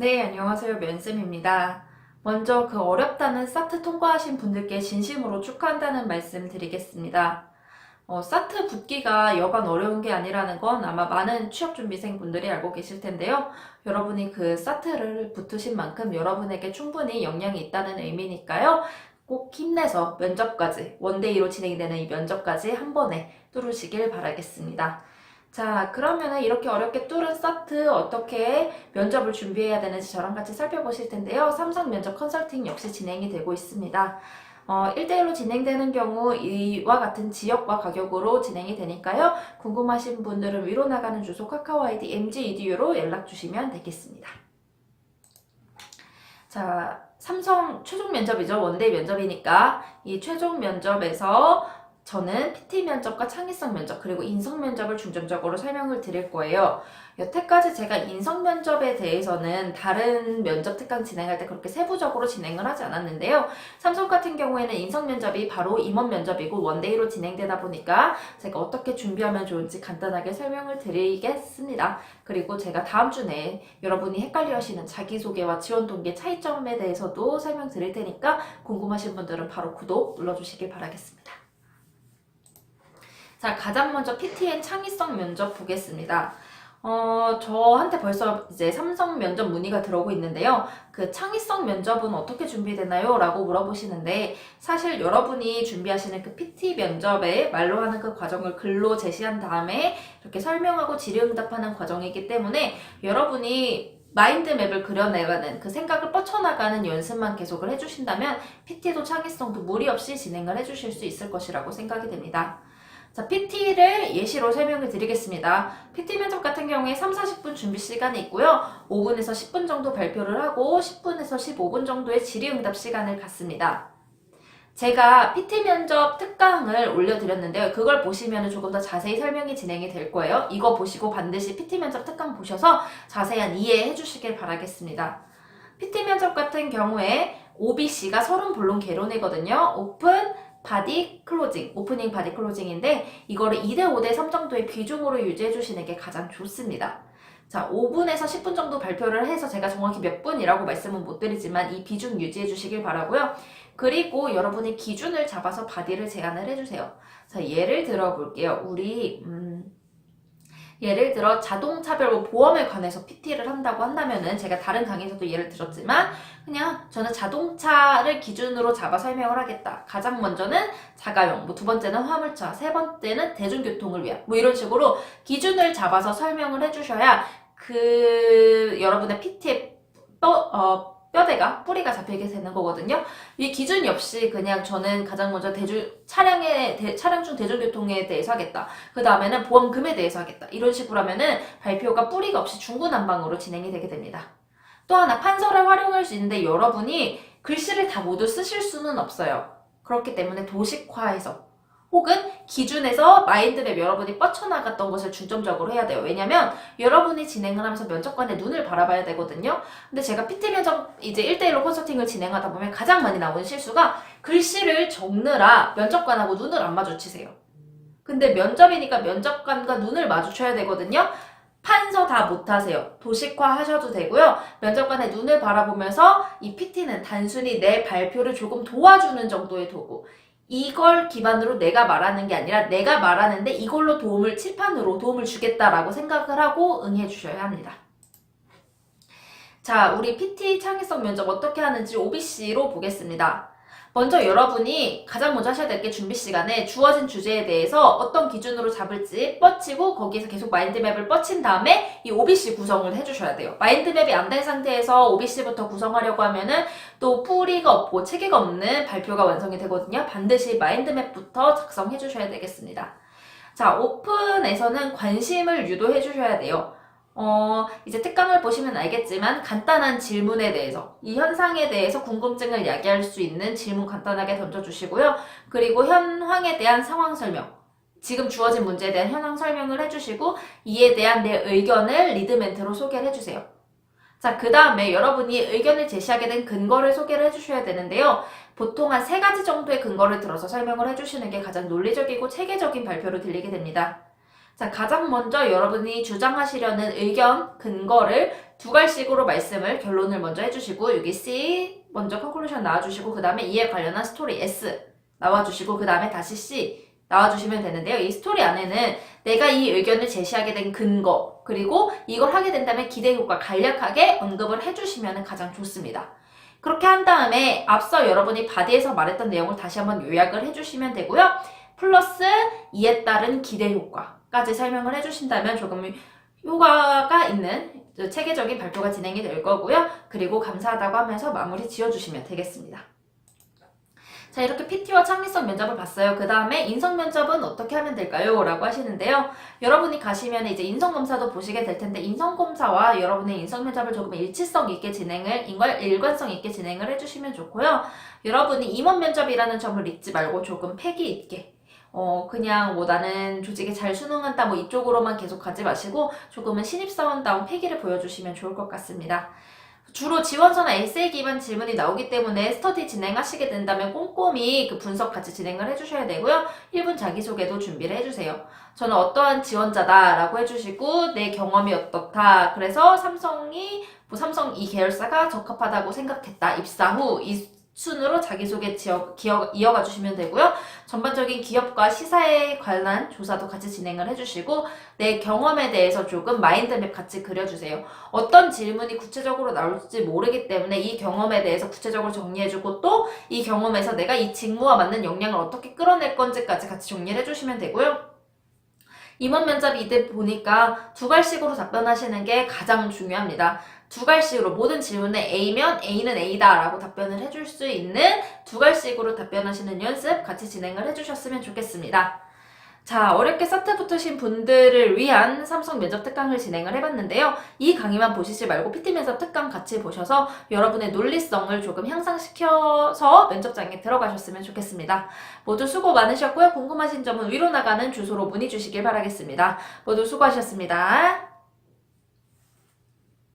네, 안녕하세요. 면쌤입니다. 먼저 그 어렵다는 사트 통과하신 분들께 진심으로 축하한다는 말씀 드리겠습니다. 사트 붙기가 여간 어려운 게 아니라는 건 아마 많은 취업준비생 분들이 알고 계실 텐데요. 여러분이 그 사트를 붙으신 만큼 여러분에게 충분히 역량이 있다는 의미니까요. 꼭 힘내서 면접까지, 원데이로 진행되는 이 면접까지 한 번에 뚫으시길 바라겠습니다. 자, 그러면은 이렇게 어렵게 뚫은 사트 어떻게 면접을 준비해야 되는지 저랑 같이 살펴보실 텐데요. 삼성 면접 컨설팅 역시 진행이 되고 있습니다. 1대1로 진행되는 경우 이와 같은 지역과 가격으로 진행이 되니까요. 궁금하신 분들은 위로 나가는 주소 카카오 아이디 mgedu로 연락 주시면 되겠습니다. 자, 삼성 최종 면접이죠. 원데이 면접이니까 이 최종 면접에서 저는 PT 면접과 창의성 면접 그리고 인성 면접을 중점적으로 설명을 드릴 거예요. 여태까지 제가 인성 면접에 대해서는 다른 면접 특강 진행할 때 그렇게 세부적으로 진행을 하지 않았는데요. 삼성 같은 경우에는 인성 면접이 바로 임원 면접이고 원데이로 진행되다 보니까 제가 어떻게 준비하면 좋은지 간단하게 설명을 드리겠습니다. 그리고 제가 다음 주 내에 여러분이 헷갈려 하시는 자기소개와 지원 동기의 차이점에 대해서도 설명드릴 테니까 궁금하신 분들은 바로 구독 눌러주시길 바라겠습니다. 자, 가장 먼저 PTN 창의성 면접 보겠습니다. 저한테 벌써 이제 삼성 면접 문의가 들어오고 있는데요. 그 창의성 면접은 어떻게 준비되나요? 라고 물어보시는데 사실 여러분이 준비하시는 그 PT 면접에 말로 하는 그 과정을 글로 제시한 다음에 이렇게 설명하고 질의응답하는 과정이기 때문에 여러분이 마인드맵을 그려내가는 그 생각을 뻗쳐나가는 연습만 계속을 해주신다면 PT도 창의성도 무리 없이 진행을 해주실 수 있을 것이라고 생각이 됩니다. 자, PT를 예시로 설명을 드리겠습니다. PT 면접 같은 경우에 3, 40분 준비 시간이 있고요. 5분에서 10분 정도 발표를 하고 10분에서 15분 정도의 질의응답 시간을 갖습니다. 제가 PT 면접 특강을 올려드렸는데요. 그걸 보시면 조금 더 자세히 설명이 진행이 될 거예요. 이거 보시고 반드시 PT 면접 특강 보셔서 자세한 이해해 주시길 바라겠습니다. PT 면접 같은 경우에 OBC가 30본론 개론이거든요. 오픈, 바디 클로징, 오프닝 바디 클로징인데 이거를 2대 5대 3 정도의 비중으로 유지해 주시는 게 가장 좋습니다. 자, 5분에서 10분 정도 발표를 해서 제가 정확히 몇 분이라고 말씀은 못 드리지만 이 비중 유지해 주시길 바라고요. 그리고 여러분이 기준을 잡아서 바디를 제안을 해주세요. 자, 예를 들어 볼게요. 예를 들어 자동차별 보험에 관해서 PT를 한다고 한다면은 제가 다른 강의에서도 예를 들었지만 그냥 저는 자동차를 기준으로 잡아 설명을 하겠다. 가장 먼저는 자가용, 뭐 두 번째는 화물차, 세 번째는 대중교통을 위한 뭐 이런 식으로 기준을 잡아서 설명을 해주셔야 그 여러분의 PT의 뼈대가 뿌리가 잡히게 되는 거거든요. 이 기준이 없이 그냥 저는 가장 먼저 차량 중 대중교통에 대해서 하겠다. 그 다음에는 보험금에 대해서 하겠다. 이런 식으로 하면은 발표가 뿌리가 없이 중구난방으로 진행이 되게 됩니다. 또 하나 판서를 활용할 수 있는데 여러분이 글씨를 다 모두 쓰실 수는 없어요. 그렇기 때문에 도식화해서 혹은 기준에서 마인드맵 여러분이 뻗쳐나갔던 것을 중점적으로 해야 돼요. 왜냐면 여러분이 진행을 하면서 면접관의 눈을 바라봐야 되거든요. 근데 제가 PT 면접 이제 1대1로 컨설팅을 진행하다 보면 가장 많이 나오는 실수가 글씨를 적느라 면접관하고 눈을 안 마주치세요. 근데 면접이니까 면접관과 눈을 마주쳐야 되거든요. 판서 다 못하세요. 도식화 하셔도 되고요. 면접관의 눈을 바라보면서 이 PT는 단순히 내 발표를 조금 도와주는 정도의 도구. 이걸 기반으로 내가 말하는 게 아니라 내가 말하는데 이걸로 칠판으로 도움을 주겠다라고 생각을 하고 응해 주셔야 합니다. 자, 우리 PT 창의성 면접 어떻게 하는지 OBC로 보겠습니다. 먼저 여러분이 가장 먼저 하셔야 될 게 준비 시간에 주어진 주제에 대해서 어떤 기준으로 잡을지 뻗치고 거기에서 계속 마인드맵을 뻗친 다음에 이 OBC 구성을 해주셔야 돼요. 마인드맵이 안 된 상태에서 OBC부터 구성하려고 하면은 또 풀이가 없고 체계가 없는 발표가 완성이 되거든요. 반드시 마인드맵부터 작성해 주셔야 되겠습니다. 자, 오픈에서는 관심을 유도해 주셔야 돼요. 이제 특강을 보시면 알겠지만 간단한 질문에 대해서 이 현상에 대해서 궁금증을 야기할 수 있는 질문 간단하게 던져주시고요. 그리고 현황에 대한 상황 설명, 지금 주어진 문제에 대한 현황 설명을 해주시고 이에 대한 내 의견을 리드 멘트로 소개를 해주세요. 자, 그 다음에 여러분이 의견을 제시하게 된 근거를 소개를 해주셔야 되는데요. 보통 한 3가지 정도의 근거를 들어서 설명을 해주시는 게 가장 논리적이고 체계적인 발표로 들리게 됩니다. 자, 가장 먼저 여러분이 주장하시려는 의견, 근거를 두 갈식으로 말씀을, 결론을 먼저 해주시고, 여기 C, 먼저 컨클루션 나와주시고, 그 다음에 이에 관련한 스토리 S 나와주시고, 그 다음에 다시 C 나와주시면 되는데요. 이 스토리 안에는 내가 이 의견을 제시하게 된 근거, 그리고 이걸 하게 된다면 기대 효과 간략하게 언급을 해주시면 가장 좋습니다. 그렇게 한 다음에 앞서 여러분이 바디에서 말했던 내용을 다시 한번 요약을 해주시면 되고요. 플러스 이에 따른 기대 효과까지 설명을 해주신다면 조금 효과가 있는 체계적인 발표가 진행이 될 거고요. 그리고 감사하다고 하면서 마무리 지어주시면 되겠습니다. 자, 이렇게 PT와 창의성 면접을 봤어요. 그 다음에 인성 면접은 어떻게 하면 될까요? 라고 하시는데요. 여러분이 가시면 이제 인성검사도 보시게 될 텐데, 인성검사와 여러분의 인성 면접을 조금 일치성 있게 일관성 있게 진행을 해주시면 좋고요. 여러분이 임원 면접이라는 점을 잊지 말고 조금 패기 있게, 그냥 뭐 나는 조직에 잘 순응한다 뭐 이쪽으로만 계속 가지 마시고 조금은 신입사원다운 패기를 보여주시면 좋을 것 같습니다. 주로 지원서나 에세이 기반 질문이 나오기 때문에 스터디 진행하시게 된다면 꼼꼼히 그 분석 같이 진행을 해주셔야 되고요. 1분 자기소개도 준비를 해주세요. 저는 어떠한 지원자다 라고 해주시고 내 경험이 어떻다. 그래서 삼성 이 계열사가 적합하다고 생각했다. 입사 후 이 순으로 자기소개 이어가 주시면 되고요. 전반적인 기업과 시사에 관한 조사도 같이 진행을 해주시고 내 경험에 대해서 조금 마인드맵 같이 그려주세요. 어떤 질문이 구체적으로 나올지 모르기 때문에 이 경험에 대해서 구체적으로 정리해주고 또 이 경험에서 내가 이 직무와 맞는 역량을 어떻게 끌어낼 건지까지 같이 정리를 해주시면 되고요. 임원 면접이 이때 보니까 두 갈식으로 답변하시는 게 가장 중요합니다. 두 갈식으로 모든 질문에 A면 A는 A다 라고 답변을 해줄 수 있는 두 갈식으로 답변하시는 연습 같이 진행을 해주셨으면 좋겠습니다. 자, 어렵게 사트 붙으신 분들을 위한 삼성 면접 특강을 진행을 해봤는데요. 이 강의만 보시지 말고 PT 면접 특강 같이 보셔서 여러분의 논리성을 조금 향상시켜서 면접장에 들어가셨으면 좋겠습니다. 모두 수고 많으셨고요. 궁금하신 점은 위로 나가는 주소로 문의 주시길 바라겠습니다. 모두 수고하셨습니다.